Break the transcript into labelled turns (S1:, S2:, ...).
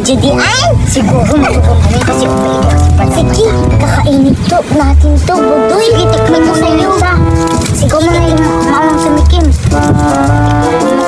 S1: Judian, siguro matulog kami kasi umiiyak si Pat. Sige, kakainit to natin to, Budoy. Sige, tikman mo sa'yo. Siguro mo na yung maunang sumikim. Tikman mo